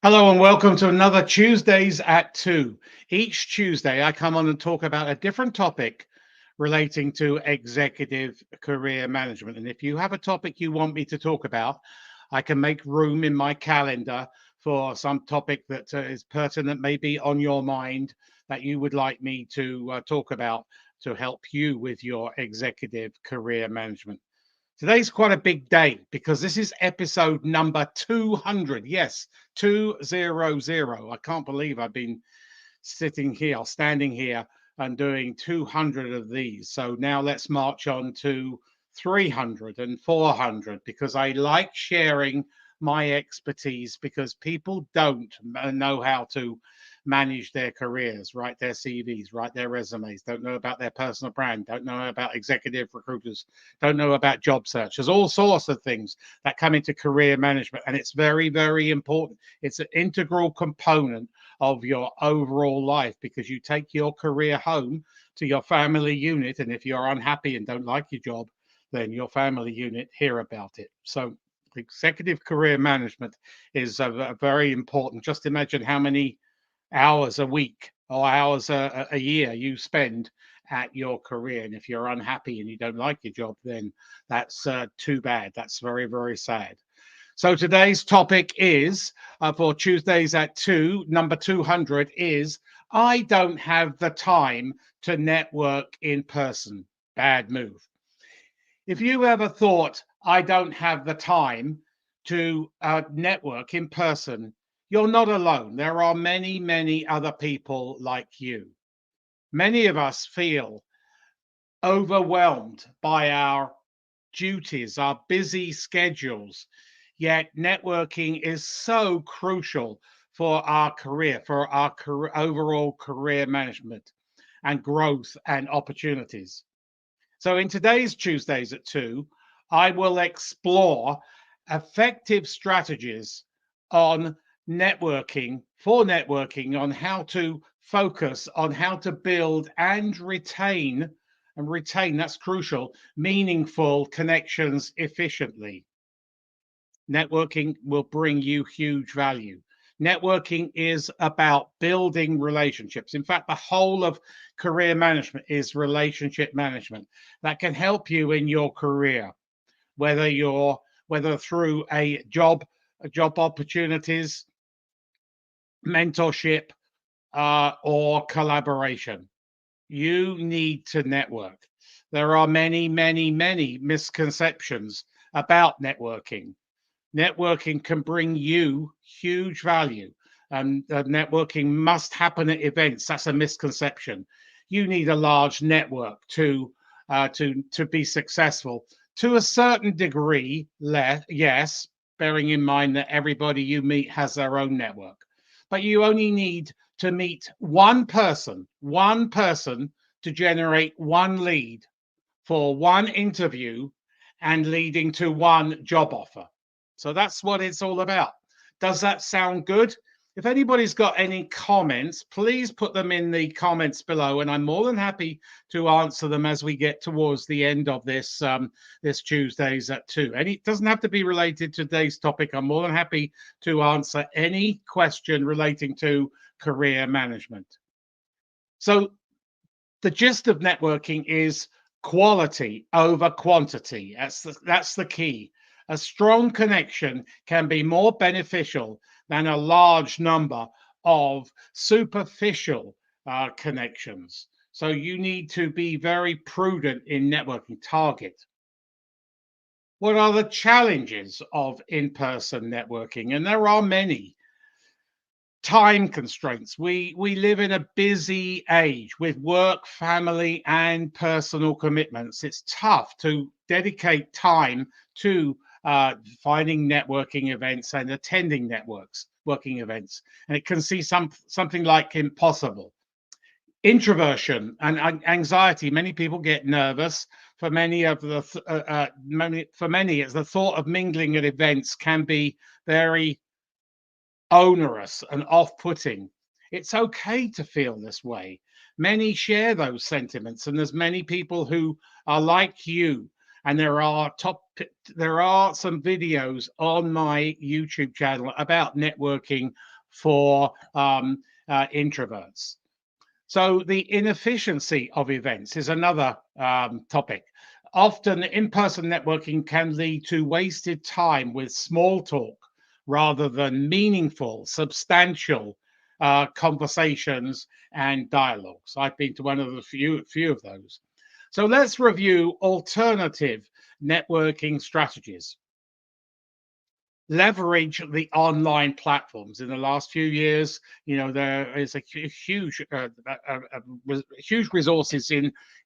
Hello and welcome to another Tuesdays at 2. Each Tuesday, I come on and talk about a different topic relating to executive career management. And if you have a topic you want me to talk about, I can make room in my calendar for some topic that is pertinent, maybe on your mind, that you would like me to talk about to help you with your executive career management. Today's quite a big day because this is episode number 200. Yes, 200. I can't believe I've been sitting here, standing here, and doing 200 of these. So now let's march on to 300 and 400 because I like sharing my expertise because people don't know how to manage their careers, write their CVs, write their resumes, don't know about their personal brand, don't know about executive recruiters, don't know about job search. There's all sorts of things that come into career management, and it's very, very important. It's an integral component of your overall life because you take your career home to your family unit, and if you're unhappy and don't like your job, then your family unit hear about it. So executive career management is a very important. Just imagine how many hours a week or hours a year you spend at your career. And if you're unhappy and you don't like your job, then that's too bad. That's very, very sad. So today's topic is for Tuesdays at 2, number 200 is I don't have the time to network in person. Bad move. If you ever thought I don't have the time to network in person, you're not alone. There are many, many other people like you. Many of us feel overwhelmed by our duties, our busy schedules, yet networking is so crucial for our career, for our overall career management and growth and opportunities. So, in today's Tuesdays at 2, I will explore effective strategies on networking, on how to focus, on how to build and retain, that's crucial, meaningful connections efficiently. Networking will bring you huge value. Networking is about building relationships. In fact, the whole of career management is relationship management that can help you in your career, whether through job opportunities, mentorship, or collaboration. You need to network. There are many, many, many misconceptions about networking. Networking can bring you huge value. Networking must happen at events. That's a misconception. You need a large network to be successful. To a certain degree, yes, bearing in mind that everybody you meet has their own network. But you only need to meet one person to generate one lead for one interview and leading to one job offer. So that's what it's all about. Does that sound good? If anybody's got any comments, please put them in the comments below, and I'm more than happy to answer them as we get towards the end of this Tuesdays at 2. And it doesn't have to be related to today's topic. I'm more than happy to answer any question relating to career management. So the gist of networking is quality over quantity. That's the key. A strong connection can be more beneficial than a large number of superficial connections. So you need to be very prudent in networking. Target. What are the challenges of in-person networking? And there are many. Time constraints. We live in a busy age with work, family, and personal commitments. It's tough to dedicate time to finding networking events and attending working events, and it can seem something like impossible. Introversion and anxiety. Many people get nervous. For many, it's the thought of mingling at events can be very onerous and off-putting. It's okay to feel this way. Many share those sentiments, and there's many people who are like you. And there are some videos on my YouTube channel about networking for introverts. So the inefficiency of events is another topic. Often in-person networking can lead to wasted time with small talk rather than meaningful, substantial conversations and dialogues. I've been to one of the few of those. So let's review alternative networking strategies. Leverage the online platforms. In the last few years, there is a huge huge resources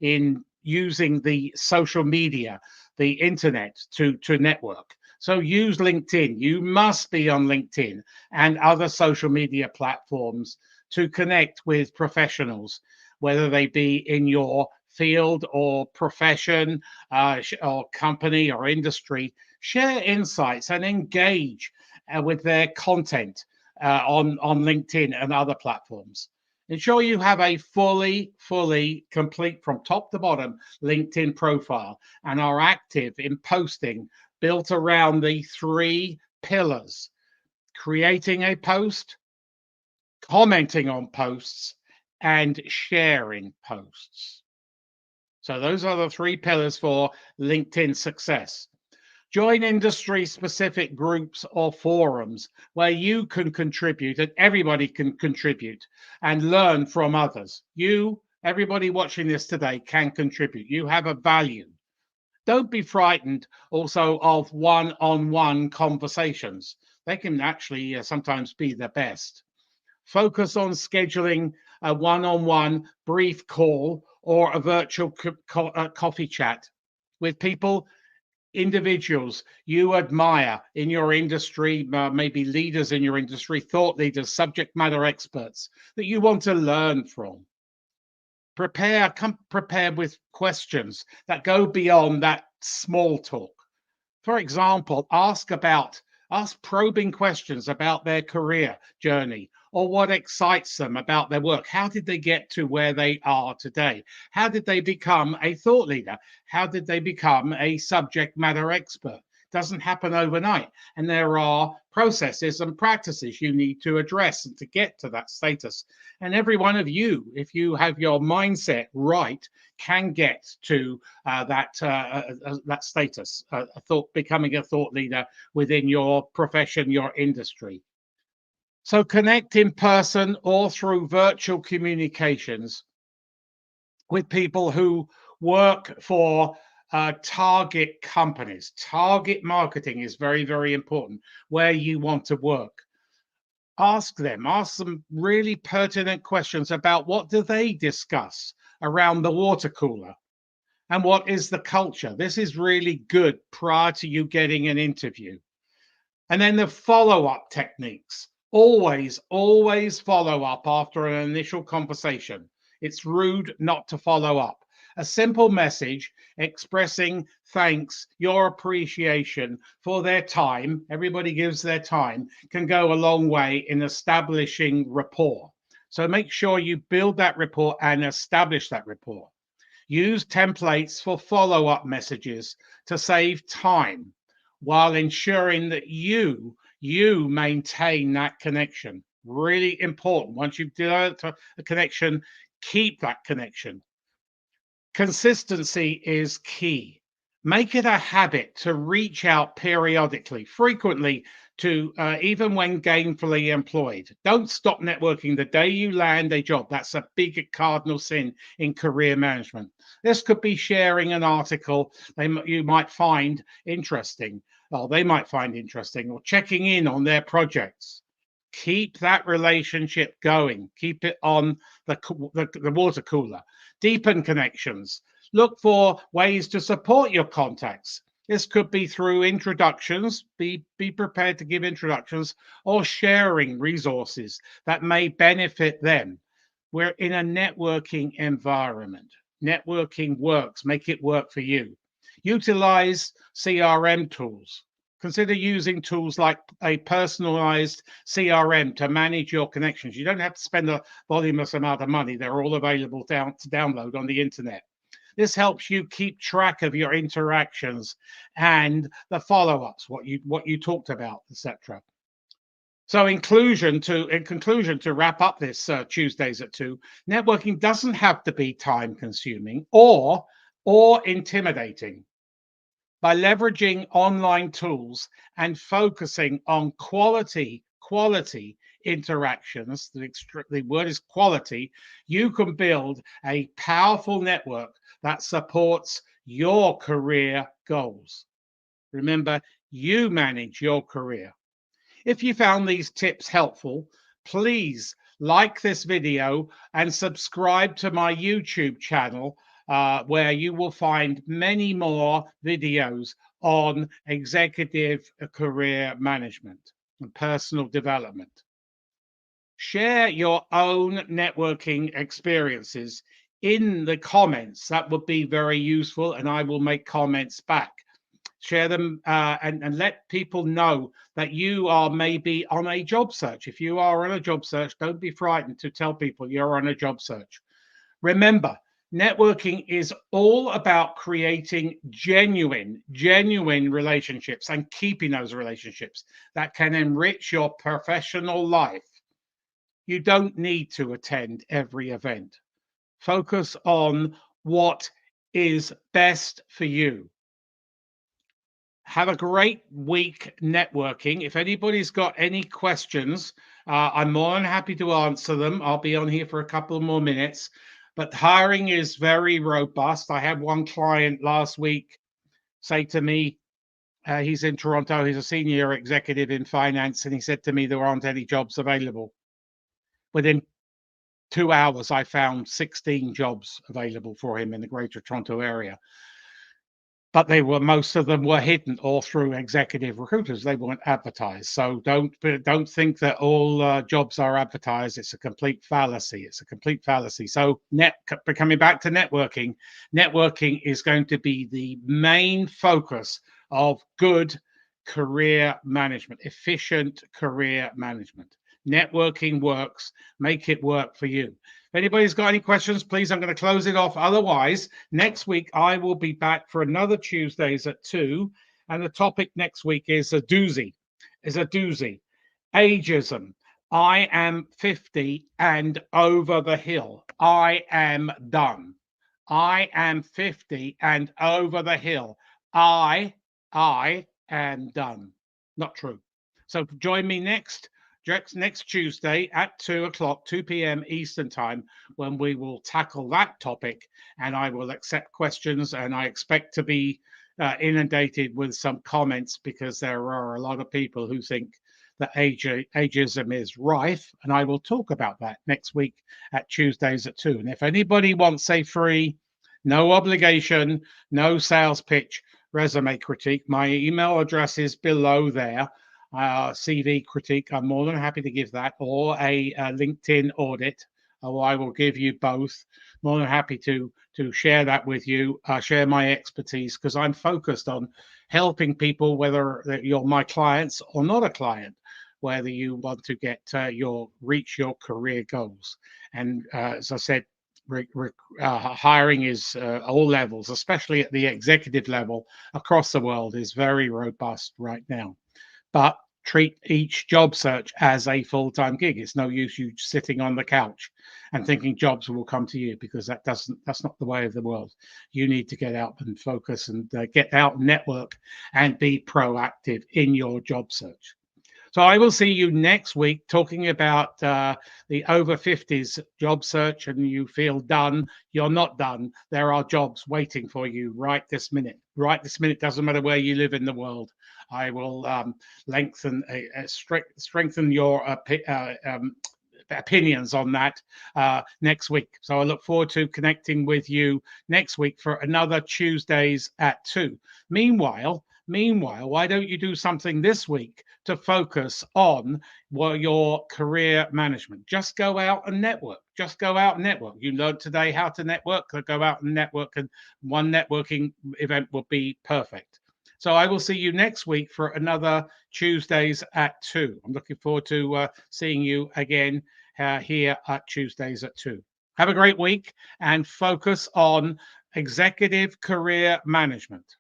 in using the social media, the internet to network. So use LinkedIn. You must be on LinkedIn and other social media platforms to connect with professionals, whether they be in your field or profession, or company or industry. Share insights and engage with their content on LinkedIn and other platforms. Ensure you have a fully complete from top to bottom LinkedIn profile and are active in posting built around the 3 pillars: creating a post, commenting on posts, and sharing posts. So those are the 3 pillars for LinkedIn success. Join industry-specific groups or forums where you can contribute and everybody can contribute and learn from others. Everybody watching this today can contribute. You have a value. Don't be frightened also of one-on-one conversations. They can actually sometimes be the best. Focus on scheduling a one-on-one brief call or a virtual coffee chat with people, individuals you admire in your industry, maybe leaders in your industry, thought leaders, subject matter experts that you want to learn from. Come prepared with questions that go beyond that small talk. For example, ask probing questions about their career journey or what excites them about their work. How did they get to where they are today? How did they become a thought leader? How did they become a subject matter expert? Doesn't happen overnight. And there are processes and practices you need to address and to get to that status. And every one of you, if you have your mindset right, can get to that status, becoming a thought leader within your profession, your industry. So connect in person or through virtual communications with people who work for target companies. Target marketing is very, very important where you want to work. Ask some really pertinent questions about what do they discuss around the water cooler and what is the culture. This is really good prior to you getting an interview. And then the follow-up techniques. Always follow up after an initial conversation. It's rude not to follow up. A simple message expressing thanks, your appreciation for their time, everybody gives their time, can go a long way in establishing rapport. So make sure you build that rapport and establish that rapport. Use templates for follow-up messages to save time while ensuring that you maintain that connection. Really important. Once you've developed a connection, keep that connection. Consistency is key. Make it a habit to reach out periodically, frequently, to even when gainfully employed. Don't stop networking the day you land a job. That's a big cardinal sin in career management. This could be sharing an article you might find interesting, or they might find interesting, or checking in on their projects. Keep that relationship going. Keep it on the water cooler. Deepen connections. Look for ways to support your contacts. This could be through introductions. Be prepared to give introductions or sharing resources that may benefit them. We're in a networking environment. Networking works. Make it work for you. Utilize CRM tools. Consider using tools like a personalized CRM to manage your connections. You don't have to spend a voluminous amount of money. They're all available to download on the internet. This helps you keep track of your interactions and the follow-ups, what you talked about, etc. So, in conclusion, to wrap up this Tuesdays at 2, networking doesn't have to be time consuming or intimidating. By leveraging online tools and focusing on quality interactions, the word is quality, you can build a powerful network that supports your career goals. Remember, you manage your career. If you found these tips helpful, please like this video and subscribe to my YouTube channel, where you will find many more videos on executive career management and personal development. Share your own networking experiences in the comments. That would be very useful, and I will make comments back. Share them, and let people know that you are maybe on a job search. If you are on a job search, don't be frightened to tell people you're on a job search. Remember, networking is all about creating genuine relationships and keeping those relationships that can enrich your professional life. You don't need to attend every event. Focus on what is best for you. Have a great week networking. If anybody's got any questions, I'm more than happy to answer them. I'll be on here for a couple more minutes. But hiring is very robust. I had one client last week say to me, he's in Toronto, he's a senior executive in finance, and he said to me there aren't any jobs available. Within 2 hours, I found 16 jobs available for him in the Greater Toronto area. But most of them were hidden or through executive recruiters. They weren't advertised. So don't think that all jobs are advertised. It's a complete fallacy. It's a complete fallacy. So coming back to networking, networking is going to be the main focus of good career management, efficient career management. Networking works. Make it work for you. If anybody's got any questions, please, I'm going to close it off. Otherwise, next week I will be back for another Tuesdays at 2. And the topic next week is a doozy. Ageism. I am 50 and over the hill. I am done. I am 50 and over the hill. I am done. Not true. So join me next Tuesday at 2 o'clock, 2 p.m. Eastern time, when we will tackle that topic, and I will accept questions, and I expect to be inundated with some comments, because there are a lot of people who think that ageism is rife, and I will talk about that next week at Tuesdays at 2. And if anybody wants a free, no obligation, no sales pitch resume critique, my email address is below there. CV critique, I'm more than happy to give that, or a LinkedIn audit, or I will give you both. More than happy to share that with you, share my expertise, because I'm focused on helping people, whether you're my clients or not a client, whether you want to reach your career goals. And as I said, hiring is all levels, especially at the executive level across the world, is very robust right now. But treat each job search as a full-time gig. It's no use you sitting on the couch and thinking jobs will come to you, because that's not the way of the world. You need to get out and focus and get out, network, and be proactive in your job search. So I will see you next week talking about the over 50s job search. And you feel done, you're not done. There are jobs waiting for you right this minute. Right this minute, doesn't matter where you live in the world. I will strengthen your opinions on that next week. So I look forward to connecting with you next week for another Tuesdays at 2. Meanwhile, why don't you do something this week to focus on your career management? Just go out and network. You learned today how to network. Go out and network, and one networking event will be perfect. So I will see you next week for another Tuesdays at 2. I'm looking forward to seeing you again here at Tuesdays at 2. Have a great week, and focus on executive career management.